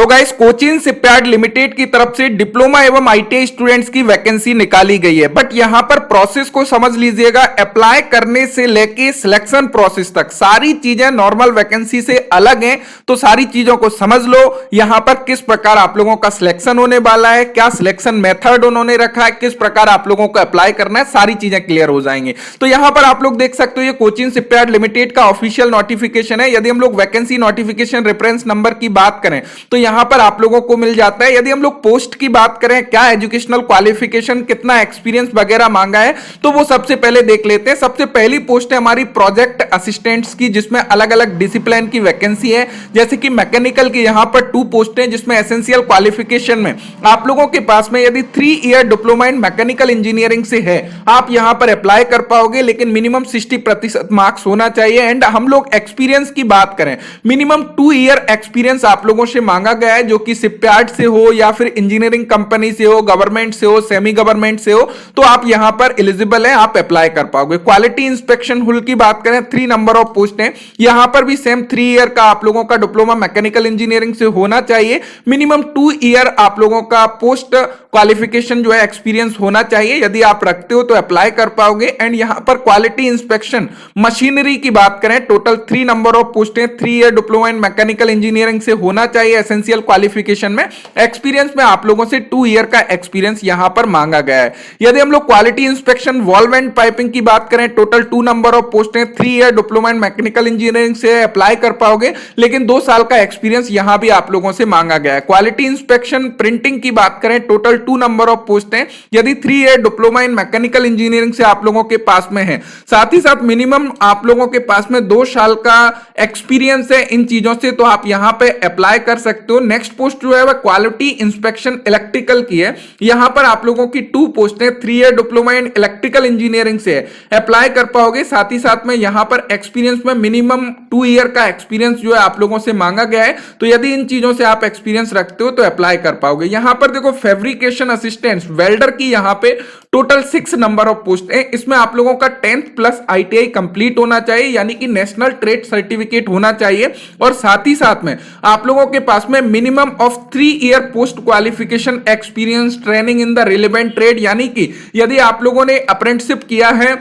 तो guys Cochin shipyard limited की तरफ से डिप्लोमा एवं आईटीआई स्टूडेंट्स की वैकेंसी निकाली गई है। बट यहां पर प्रोसेस को समझ लीजिएगा, अप्लाई करने से लेके सिलेक्शन प्रोसेस तक सारी चीजें नॉर्मल वैकेंसी से अलग हैं। तो सारी चीजों को समझ लो, यहां पर किस प्रकार आप लोगों का सिलेक्शन होने वाला है, क्या सिलेक्शन मेथड उन्होंने रखा है, किस प्रकार आप लोगों को अप्लाई करना है, सारी चीजें क्लियर हो जाएंगे। तो यहां पर आप लोग देख सकते हो, ये कोचिन शिपयार्ड लिमिटेड का ऑफिशियल नोटिफिकेशन है। यदि हम लोग वैकेंसी नोटिफिकेशन रेफरेंस नंबर की बात करें तो यहां पर आप लोगों को मिल जाता है। यदि हम लोग पोस्ट की बात करें, क्या एजुकेशनल क्वालिफिकेशन, कितना एक्सपीरियंस वगैरह मांगा है, तो वो सबसे पहले देख लेते हैं। सबसे पहली पोस्ट है हमारी प्रोजेक्ट असिस्टेंट्स की, जिसमें अलग अलग डिसिप्लिन की वैकेंसी है। जैसे कि मैकेनिकल की यहां पर 2 पोस्ट हैं, जिसमें एसेंशियल क्वालिफिकेशन में आप लोगों के पास में यदि 3 year diploma in mechanical engineering से है, आप यहां पर अप्लाई कर पाओगे, लेकिन मिनिमम 60% मार्क्स होना चाहिए। एंड हम लोग एक्सपीरियंस की बात करें, मिनिमम 2 ईयर एक्सपीरियंस आप लोगों से मांगा गया है, जो कि शिपयार्ड से हो या फिर इंजीनियरिंग कंपनी से हो, गवर्नमेंट से हो, सेमी गवर्नमेंट से हो, तो आप यहां पर एलिजिबल हैं, आप अप्लाई कर पाओगे। क्वालिटी इंस्पेक्शन हुल की बात करें, 3 नंबर ऑफ पोस्ट हैं, यहां पर भी सेम 3 ईयर का आप लोगों का डिप्लोमा मैकेनिकल इंजीनियरिंग से होना चाहिए। मिनिमम 2 ईयर आप लोगों का पोस्ट क्वालिफिकेशन जो है एक्सपीरियंस होना चाहिए। यदि आप रखते हो तो अप्लाई कर पाओगे। एंड यहां पर क्वालिटी इंस्पेक्शन मशीनरी की बात करें, टोटल 3 नंबर ऑफ पोस्ट हैं, 3 year diploma in mechanical engineering से होना चाहिए एसेंशियल क्वालिफिकेशन में। एक्सपीरियंस में आप लोगों से 2 ईयर का एक्सपीरियंस यहां पर मांगा गया है। यदि हम लोग quality inspection valve and piping की बात करें, टोटल 2 नंबर ऑफ पोस्ट हैं, 3 year diploma in mechanical engineering से अप्लाई कर पाओगे, लेकिन 2 साल का एक्सपीरियंस यहां भी आप लोगों से मांगा गया है। क्वालिटी इंस्पेक्शन प्रिंटिंग की बात करें, टोटल 2 नंबर ऑफ पोस्ट हैं, यदि 3 year diploma in mechanical engineering से आप लोगों के पास में है, साथ ही साथ मिनिमम आप लोगों के पास में 2 साल का एक्सपीरियंस है इन चीजों से, तो आप यहां पे अप्लाई कर सकते हो। नेक्स्ट पोस्ट जो है वह क्वालिटी इंस्पेक्शन इलेक्ट्रिकल की है, यहां पर आप लोगों की 2 पोस्ट है, 3 year diploma in electrical engineering से अप्लाई कर पाओगे। साथ ही साथ में यहां पर एक्सपीरियंस में मिनिमम 2 ईयर का एक्सपीरियंस जो है आप लोगों से मांगा गया है। तो यदि इन चीजों से आप एक्सपीरियंस रखते हो तो अप्लाई कर पाओगे। यहां पर देखो फैब्रिकेशन असिस्टेंट्स वेल्डर की यहां पे टोटल 6 नंबर ऑफ पोस्ट है, इसमें आप लोगों का 10th प्लस आईटीआई कंप्लीट होना चाहिए, यानी कि नेशनल ट्रेड सर्टिफिकेट होना चाहिए। और साथ ही साथ में आप लोगों के पास में minimum of 3 year post qualification experience training in the relevant trade, यानी कि यदि आप लोगों ने अप्रेंटिसशिप किया है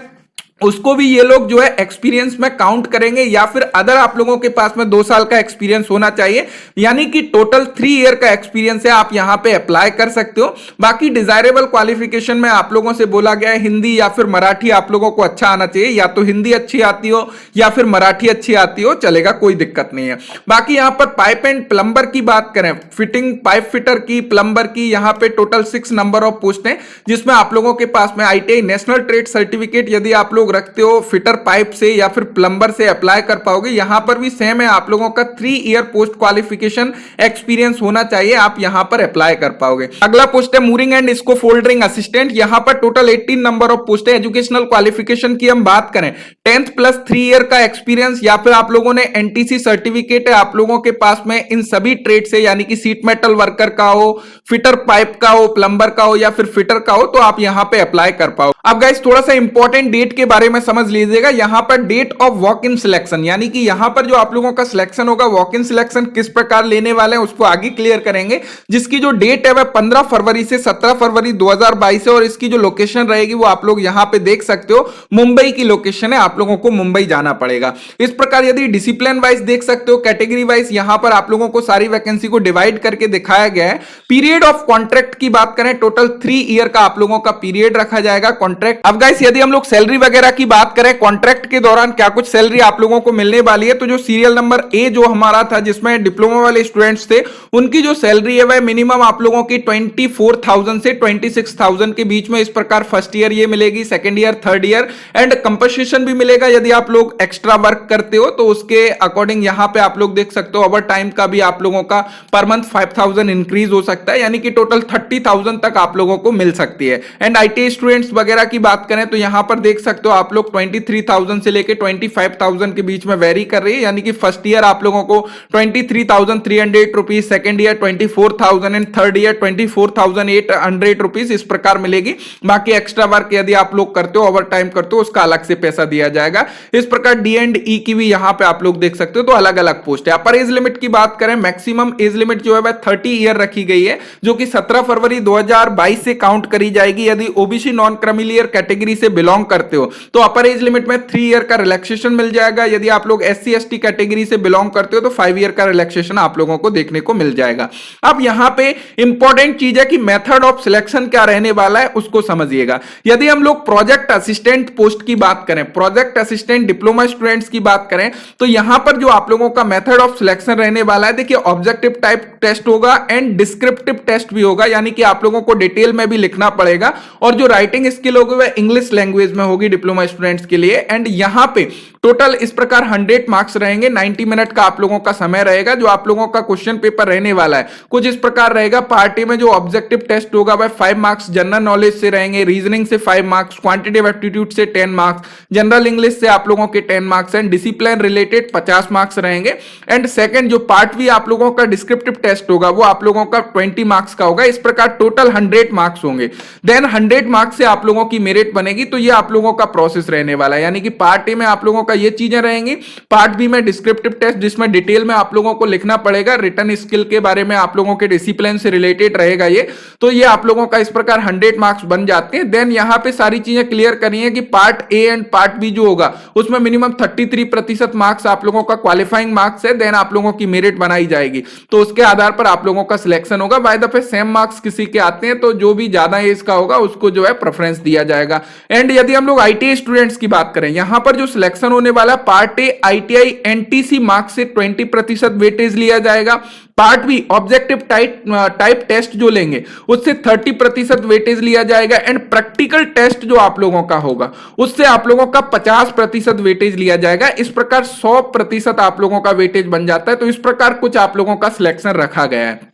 उसको भी ये लोग जो है एक्सपीरियंस में काउंट करेंगे, या फिर अदर आप लोगों के पास में 2 साल का एक्सपीरियंस होना चाहिए, यानी कि टोटल 3 ईयर का एक्सपीरियंस है, आप यहां पे अप्लाई कर सकते हो। बाकी डिजायरेबल क्वालिफिकेशन में आप लोगों से बोला गया है हिंदी या फिर मराठी आप लोगों को अच्छा आना चाहिए, या तो हिंदी अच्छी आती हो या फिर मराठी अच्छी आती हो, चलेगा, कोई दिक्कत नहीं है। बाकी यहां पर पाइप एंड प्लम्बर की बात करें, फिटिंग पाइप फिटर की, प्लम्बर की, यहां पे टोटल 6 नंबर ऑफ पोस्ट है, जिसमें आप लोगों के पास में आईटीआई नेशनल ट्रेड सर्टिफिकेट यदि आप लोग रखते हो फिटर पाइप से या फिर प्लम्बर से अप्लाई कर पाओगे। यहां पर भी सेम है, आप लोगों का 3 ईयर पोस्ट क्वालिफिकेशन एक्सपीरियंस होना चाहिए, आप यहां पर अप्लाई कर पाओगे। अगला पोस्ट है मूरिंग एंड इसको फोल्डरिंग असिस्टेंट, यहां पर टोटल 18 नंबर ऑफ पोस्ट है। एजुकेशनल क्वालिफिकेशन की हम बात करें, 10th प्लस 3 ईयर का एक्सपीरियंस, या फिर आप लोगों ने एनटीसी सर्टिफिकेट है आप लोगों के पास में इन सभी ट्रेड से, यानी कि सीट मेटल वर्कर का हो, फिटर पाइप का हो, प्लम्बर का हो या फिर फिटर का हो, तो आप यहां पे अप्लाई कर पाओ। अब गाइस थोड़ा सा इंपॉर्टेंट डेट के बारे में समझ लीजिएगा, यहां पर date of walk in selection, यानी कि यहां पर जो आप लोगों का सिलेक्शन होगा, वॉक इन सिलेक्शन किस प्रकार लेने वाले हैं उसको आगे क्लियर करेंगे। जिसकी जो डेट है वह 15 फरवरी से 17 फरवरी 2022 है, और इसकी जो लोकेशन रहेगी वो आप लोग यहां पे देख सकते हो, मुंबई की लोकेशन है, आप लोगों को मुंबई जाना पड़ेगा। इस प्रकार यदि डिसिप्लिन वाइज देख सकते हो, कैटेगरी वाइज यहां पर आप लोगों को सारी वैकेंसी को डिवाइड करके दिखाया गया है। पीरियड ऑफ कॉन्ट्रैक्ट की बात करें, टोटल 3 ईयर का आप लोगों का पीरियड रखा जाएगा कॉन्ट्रैक्ट। अब गाइस यदि हम लोग सैलरी वगैरह की बात करें, कॉन्ट्रैक्ट के दौरान क्या कुछ सैलरी आप लोगों को मिलने वाली है, तो जो सीरियल नंबर ए जो हमारा था जिसमें डिप्लोमा वाले स्टूडेंट्स थे, उनकी जो सैलरी है वह मिनिमम आप लोगों की 24,000 से 26,000 के बीच में, इस प्रकार फर्स्ट ईयर ये मिलेगी, second year, third year, and compensation भी मिलेगा यदि आप लोग एक्स्ट्रा वर्क करते हो, तो उसके अकॉर्डिंग यहां पे आप लोग देख सकते हो ओवर टाइम का भी आप लोगों का पर मंथ 5,000 इंक्रीज हो सकता है, यानी कि टोटल 30,000 तक आप लोगों को मिल सकती है। एंड आईटीआई स्टूडेंट्स वगैरह की बात करें तो यहां पर देख सकते हो आप लोग 23,000 से लेके 25,000 के बीच में वेरी कर रही है, यानी कि फर्स्ट ईयर आप लोगों को 23,300 rupees, second year 24,000 and third year 24,800 rupees इस प्रकार मिलेगी। बाकी एक्स्ट्रा वर्क यदि आप लोग करते हो, ओवर टाइम करते हो, उसका अलग से पैसा दिया जाएगा। इस प्रकार डी एंड ई की भी यहां पे आप लोग देख सकते हो, तो अलग अलग पोस्ट है। अपर एज लिमिट की बात करें, मैक्सिमम एज लिमिट जो है वह 30 ईयर रखी गई है, जो कि 17 फरवरी 2022 से काउंट करी जाएगी। यदि ओबीसी नॉन क्रिमिलियर कैटेगरी से बिलोंग करते हो तो अपर एज लिमिट में 3 ईयर का रिलैक्सेशन मिल जाएगा। यदि आप लोग एससी एसटी कैटेगरी से बिलोंग करते हो तो 5 ईयर का रिलैक्सेशन आप लोगों को देखने को मिल जाएगा। अब यहां पे इंपॉर्टेंट चीज है कि मेथड ऑफ सिलेक्शन क्या रहने वाला है उसको समझिएगा। यदि हम लोग प्रोजेक्ट असिस्टेंट पोस्ट की बात करें, प्रोजेक्ट असिस्टेंट डिप्लोमा स्टूडेंट्स की बात करें, तो यहां पर जो आप लोगों का मेथड ऑफ सिलेक्शन रहने वाला है, देखिए ऑब्जेक्टिव टाइप टेस्ट होगा एंड डिस्क्रिप्टिव टेस्ट भी होगा, यानी कि आप लोगों को डिटेल में भी लिखना पड़ेगा। और जो राइटिंग स्किल होगी वह इंग्लिश लैंग्वेज में होगी डिप्लोमा स्टूडेंट्स के लिए। एंड यहां पे टोटल इस प्रकार 100 मार्क्स रहेंगे, 90 मिनट का आप लोगों का समय रहेगा। जो आप लोगों का क्वेश्चन पेपर रहने वाला है कुछ इस प्रकार रहेगा। पार्ट ए में जो ऑब्जेक्टिव टेस्ट होगा वह 5 मार्क्स जनरल नॉलेज से रहेंगे, रीजनिंग से 5 मार्क्स, क्वांटिटेटिव एप्टीट्यूड से 10 मार्क्स, जनरल इंग्लिश से आप लोगों के 10 marks and discipline related 50 marks रहेंगे। एंड सेकंड जो पार्ट बी आप लोगों का डिस्क्रिप्टिव टेस्ट होगा वो आप लोगों का 20 मार्क्स का होगा। इस प्रकार टोटल 100 मार्क्स होंगे। देन 100 मार्क्स से आप लोगों की मेरिट बनेगी। तो ये आप लोगों का प्रोसेस रहने वाला है, यानी कि पार्ट ए में आप लोगों का ये चीजें रहेंगी, पार्ट बी में डिस्क्रिप्टिव टेस्ट जिसमें डिटेल में आप लोगों को लिखना पड़ेगा, रिटन स्किल के बारे में आप लोगों के डिसिप्लिन से रिलेटेड रहेगा ये। तो ये आप लोगों का इस प्रकार 100 मार्क्स बन जाते हैं। देन यहां पे सारी चीजें क्लियर करनी है कि part A and part B जो होगा उसमें मिनिमम 33% मार्क्स आप लोगों का क्वालिफाइंग मार्क्स है। देन आप लोगों की मेरिट बनाई जाएगी, तो उसके आधार पर आप लोगों का सिलेक्शन होगा। By the way same marks किसी के आते हैं तो जो भी ज्यादा एज का होगा उसको जो है प्रेफरेंस दिया जाएगा। एंड यदि हम लोग आईटीआई स्टूडेंट्स की बात करें, यहां पर जो सिलेक्शन होने वाला part A ITI NTC marks से 20% वेटेज लिया जाएगा। Part B objective type test जो लेंगे उससे 30% वेटेज लिया जाएगा। एंड प्रैक्टिकल टेस्ट जो आप लोगों का होगा उससे आप लोगों का 50% वेटेज लिया जाएगा। इस प्रकार 100% आप लोगों का वेटेज बन जाता है। तो इस प्रकार कुछ आप लोगों का सिलेक्शन रखा गया है।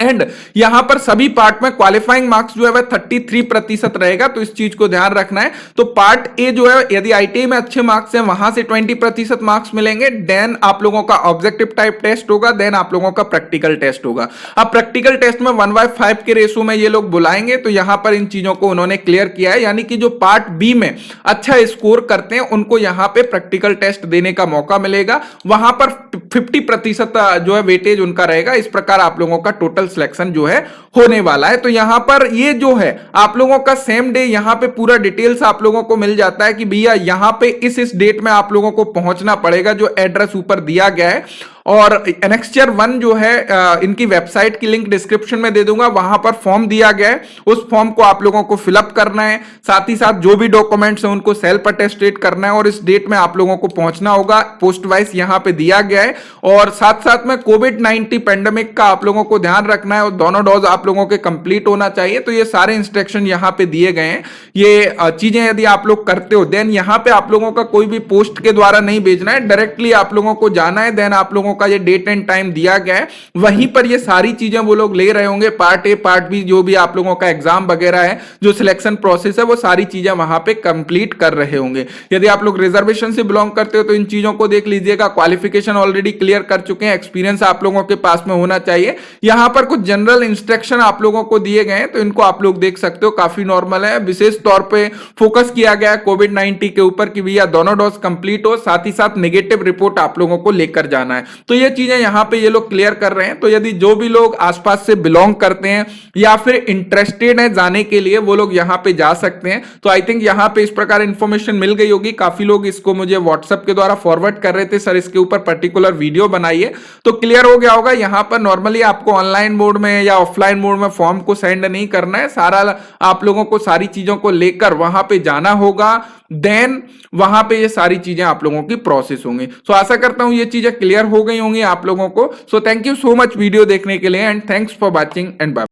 एंड यहां पर सभी पार्ट में क्वालिफाइंग मार्क्स जो है वह 33% रहेगा, तो इस चीज को ध्यान रखना है। तो पार्ट ए जो है यदि आईटीआई में अच्छे मार्क्स हैं वहां से 20% मार्क्स मिलेंगे। देन आप लोगों का ऑब्जेक्टिव टाइप टेस्ट होगा, देन आप लोगों का प्रैक्टिकल टेस्ट होगा। अब प्रैक्टिकल टेस्ट में 1/5 के रेशो में ये लोग बुलाएंगे, तो यहां पर इन चीजों को उन्होंने क्लियर किया है, यानी कि जो पार्ट बी में अच्छा स्कोर करते हैं उनको यहां पे प्रैक्टिकल टेस्ट देने का मौका मिलेगा। वहां पर 50% जो है वेटेज उनका रहेगा। इस प्रकार आप लोगों का टोटल सिलेक्शन जो है होने वाला है। तो यहां पर ये जो है आप लोगों का सेम डे यहां पे पूरा डिटेल्स आप लोगों को मिल जाता है कि भैया यहां पे इस डेट में आप लोगों को पहुंचना पड़ेगा, जो एड्रेस ऊपर दिया गया है। और एनेक्स्चर 1 जो है इनकी वेबसाइट की लिंक डिस्क्रिप्शन में दे दूंगा, वहां पर फॉर्म दिया गया है, उस फॉर्म को आप लोगों को फिलअप करना है। साथ ही साथ जो भी डॉक्यूमेंट्स हैं उनको सेल्फ अटेस्टेड करना है और इस डेट में आप लोगों को पहुंचना होगा। पोस्ट वाइज यहां पे दिया गया है। और साथ साथ में कोविड-19 पेंडेमिक का आप लोगों को ध्यान रखना है और दोनों डोज आप लोगों के कंप्लीट होना चाहिए। तो ये सारे इंस्ट्रक्शन यहां पे दिए गए हैं। ये चीजें यदि आप लोग करते हो देन यहां पे आप लोगों का कोई भी पोस्ट के द्वारा नहीं भेजना है, डायरेक्टली आप लोगों को जाना है। देन आप लोगों का ये डेट एंड टाइम दिया गया है, वहीं पर ये सारी चीजें वो लोग ले रहे होंगे। पार्ट ए पार्ट बी जो भी आप लोगों का एग्जाम वगैरह है, जो सिलेक्शन प्रोसेस है, वो सारी चीजें वहां पे कंप्लीट कर रहे होंगे। यदि आप लोग रिजर्वेशन से बिलोंग करते हो तो इन चीजों को देख लीजिएगा। क्वालिफिकेशन ऑलरेडी क्लियर कर चुके हैं, एक्सपीरियंस आप लोगों के पास में होना चाहिए। यहां पर कुछ जनरल इंस्ट्रक्शन आप लोगों को दिए गए हैं, तो इनको आप लोग देख सकते हो, काफी नॉर्मल है। विशेष तौर पे फोकस किया गया है कोविड-19 के ऊपर कि भैया दोनों डोज कंप्लीट हो, साथ ही साथ नेगेटिव रिपोर्ट आप लोगों को लेकर जाना है। तो ये चीजें यहां पे ये लोग क्लियर कर रहे हैं। तो यदि जो भी लोग आसपास से बिलोंग करते हैं या फिर इंटरेस्टेड है जाने के लिए, वो लोग यहां पे जा सकते हैं। तो आई थिंक यहां पे इस प्रकार इंफॉर्मेशन मिल गई होगी। काफी लोग इसको मुझे व्हाट्सएप के द्वारा फॉरवर्ड कर रहे थे, सर इसके ऊपर पर्टिकुलर वीडियो बनाइए, तो क्लियर हो गया होगा। यहां पर नॉर्मली आपको ऑनलाइन मोड में या ऑफलाइन मोड में फॉर्म को सेंड नहीं करना है, सारा आप लोगों को सारी चीजों को लेकर वहां पे जाना होगा। देन वहां पे ये सारी चीजें आप लोगों की प्रोसेस होंगी। सो आशा करता हूं ये चीजें क्लियर हो गई होंगी आप लोगों को। So thank you so much video देखने के लिए and thanks for watching and bye.